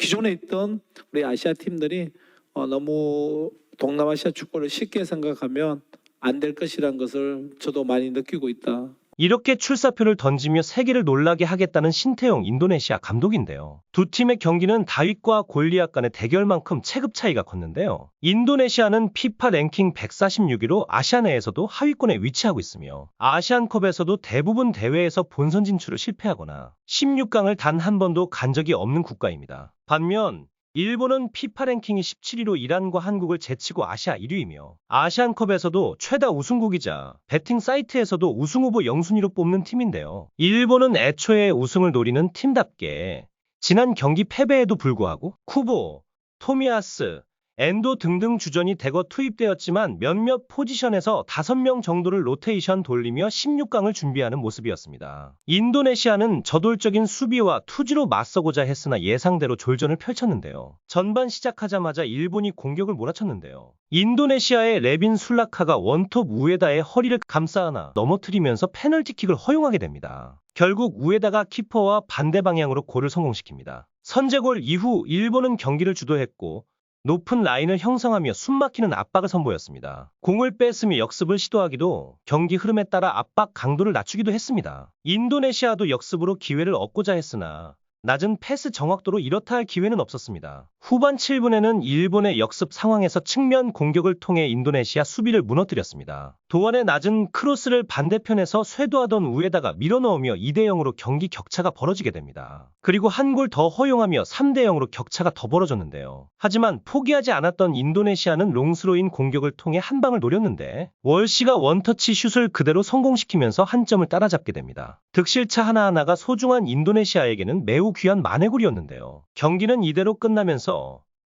기존에 있던 우리 아시아 팀들이 너무 동남아시아 축구를 쉽게 생각하면 안 될 것이라는 것을 저도 많이 느끼고 있다. 이렇게 출사표를 던지며 세계를 놀라게 하겠다는 신태용 인도네시아 감독인데요. 두 팀의 경기는 다윗과 골리앗 간의 대결만큼 체급 차이가 컸는데요. 인도네시아는 피파 랭킹 146위로 아시아 내에서도 하위권에 위치하고 있으며 아시안컵에서도 대부분 대회에서 본선 진출을 실패하거나 16강을 단 한 번도 간 적이 없는 국가입니다. 반면 일본은 피파 랭킹이 17위로 이란과 한국을 제치고 아시아 1위이며 아시안컵에서도 최다 우승국이자 베팅 사이트에서도 우승후보 0순위로 뽑는 팀인데요. 일본은 애초에 우승을 노리는 팀답게 지난 경기 패배에도 불구하고 쿠보, 토미야스, 엔도 등등 주전이 대거 투입되었지만 몇몇 포지션에서 5명 정도를 로테이션 돌리며 16강을 준비하는 모습이었습니다. 인도네시아는 저돌적인 수비와 투지로 맞서고자 했으나 예상대로 졸전을 펼쳤는데요. 전반 시작하자마자 일본이 공격을 몰아쳤는데요. 인도네시아의 레빈 술라카가 원톱 우에다의 허리를 감싸 안아 넘어뜨리면서 페널티킥을 허용하게 됩니다. 결국 우에다가 키퍼와 반대 방향으로 골을 성공시킵니다. 선제골 이후 일본은 경기를 주도했고 높은 라인을 형성하며 숨막히는 압박을 선보였습니다. 공을 뺐으며 역습을 시도하기도 경기 흐름에 따라 압박 강도를 낮추기도 했습니다. 인도네시아도 역습으로 기회를 얻고자 했으나 낮은 패스 정확도로 이렇다 할 기회는 없었습니다. 후반 7분에는 일본의 역습 상황에서 측면 공격을 통해 인도네시아 수비를 무너뜨렸습니다. 도안의 낮은 크로스를 반대편에서 쇄도하던 우에다가 밀어넣으며 2대0으로 경기 격차가 벌어지게 됩니다. 그리고 한 골 더 허용하며 3대0으로 격차가 더 벌어졌는데요. 하지만 포기하지 않았던 인도네시아는 롱스로인 공격을 통해 한 방을 노렸는데 월시가 원터치 슛을 그대로 성공시키면서 한 점을 따라잡게 됩니다. 득실차 하나하나가 소중한 인도네시아에게는 매우 귀한 만회골이었는데요. 경기는 이대로 끝나면서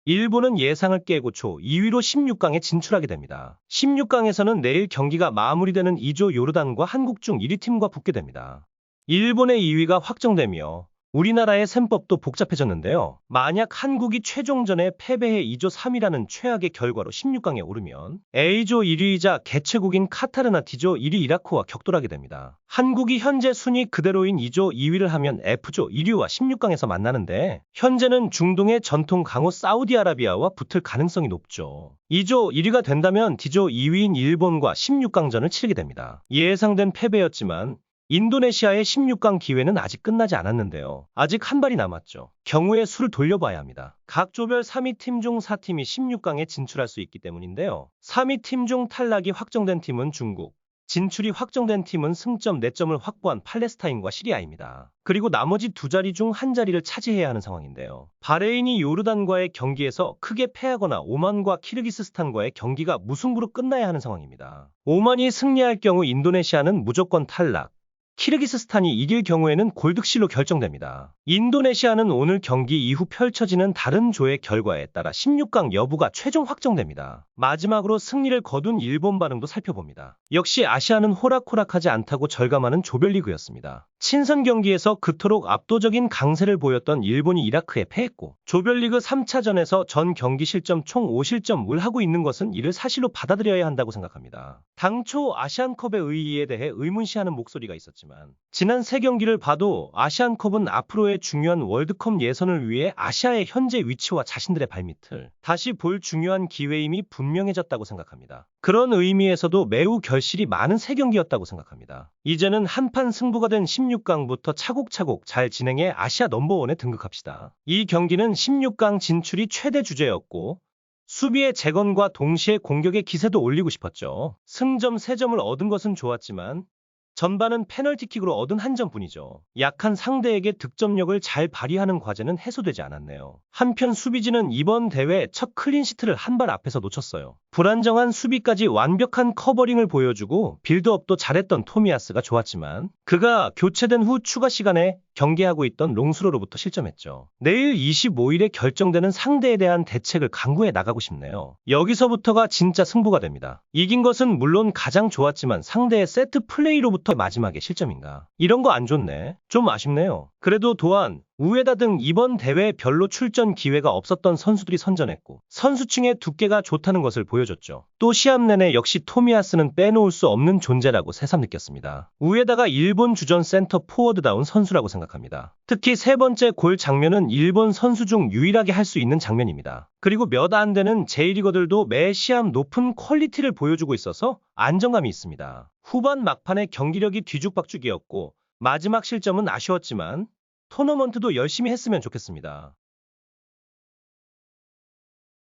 일본은 예상을 깨고 초 2위로 16강에 진출하게 됩니다. 16강에서는 내일 경기가 마무리되는 2조 요르단과 한국 중 1위 팀과 붙게 됩니다. 일본의 2위가 확정되며 우리나라의 셈법도 복잡해졌는데요. 만약 한국이 최종전에 패배해 2조 3위라는 최악의 결과로 16강에 오르면 A조 1위이자 개최국인 카타르나 D조 1위 이라크와 격돌하게 됩니다. 한국이 현재 순위 그대로인 2조 2위를 하면 F조 1위와 16강에서 만나는데 현재는 중동의 전통 강호 사우디아라비아와 붙을 가능성이 높죠. 2조 1위가 된다면 D조 2위인 일본과 16강전을 치르게 됩니다. 예상된 패배였지만 인도네시아의 16강 기회는 아직 끝나지 않았는데요. 아직 한 발이 남았죠. 경우의 수를 돌려봐야 합니다. 각 조별 3위 팀 중 4팀이 16강에 진출할 수 있기 때문인데요. 3위 팀 중 탈락이 확정된 팀은 중국, 진출이 확정된 팀은 승점 4점을 확보한 팔레스타인과 시리아입니다. 그리고 나머지 두 자리 중 한 자리를 차지해야 하는 상황인데요. 바레인이 요르단과의 경기에서 크게 패하거나 오만과 키르기스스탄과의 경기가 무승부로 끝나야 하는 상황입니다. 오만이 승리할 경우 인도네시아는 무조건 탈락, 키르기스스탄이 이길 경우에는 골득실로 결정됩니다. 인도네시아는 오늘 경기 이후 펼쳐지는 다른 조의 결과에 따라 16강 여부가 최종 확정됩니다. 마지막으로 승리를 거둔 일본 반응도 살펴봅니다. 역시 아시아는 호락호락하지 않다고 절감하는 조별리그였습니다. 친선 경기에서 그토록 압도적인 강세를 보였던 일본이 이라크에 패했고 조별리그 3차전에서 전 경기 실점 총 5실점을 하고 있는 것은 이를 사실로 받아들여야 한다고 생각합니다. 당초 아시안컵의 의의에 대해 의문시하는 목소리가 있었지만 지난 3경기를 봐도 아시안컵은 앞으로의 중요한 월드컵 예선을 위해 아시아의 현재 위치와 자신들의 발밑을 다시 볼 중요한 기회임이 분명해졌다고 생각합니다. 그런 의미에서도 매우 결실이 많은 3경기였다고 생각합니다. 이제는 한판 승부가 된 16강부터 차곡차곡 잘 진행해 아시아 넘버원에 등극합시다. 이 경기는 16강 진출이 최대 주제였고 수비의 재건과 동시에 공격의 기세도 올리고 싶었죠. 승점 3점을 얻은 것은 좋았지만 전반은 페널티킥으로 얻은 한 점뿐이죠. 약한 상대에게 득점력을 잘 발휘하는 과제는 해소되지 않았네요. 한편 수비진은 이번 대회 첫 클린시트를 한 발 앞에서 놓쳤어요. 불안정한 수비까지 완벽한 커버링을 보여주고 빌드업도 잘했던 토미야스가 좋았지만 그가 교체된 후 추가 시간에 경계하고 있던 롱스로로부터 실점했죠. 내일 25일에 결정되는 상대에 대한 대책을 강구해 나가고 싶네요. 여기서부터가 진짜 승부가 됩니다. 이긴 것은 물론 가장 좋았지만 상대의 세트 플레이로부터 마지막에 실점인가? 이런 거 안 좋네. 좀 아쉽네요. 그래도 도안, 우에다 등 이번 대회에 별로 출전 기회가 없었던 선수들이 선전했고 선수층의 두께가 좋다는 것을 보여줬죠. 또 시합 내내 역시 토미야스는 빼놓을 수 없는 존재라고 새삼 느꼈습니다. 우에다가 일본 주전 센터 포워드다운 선수라고 생각합니다. 특히 세 번째 골 장면은 일본 선수 중 유일하게 할 수 있는 장면입니다. 그리고 몇 안 되는 J리거들도 매 시합 높은 퀄리티를 보여주고 있어서 안정감이 있습니다. 후반 막판의 경기력이 뒤죽박죽이었고 마지막 실점은 아쉬웠지만 토너먼트도 열심히 했으면 좋겠습니다.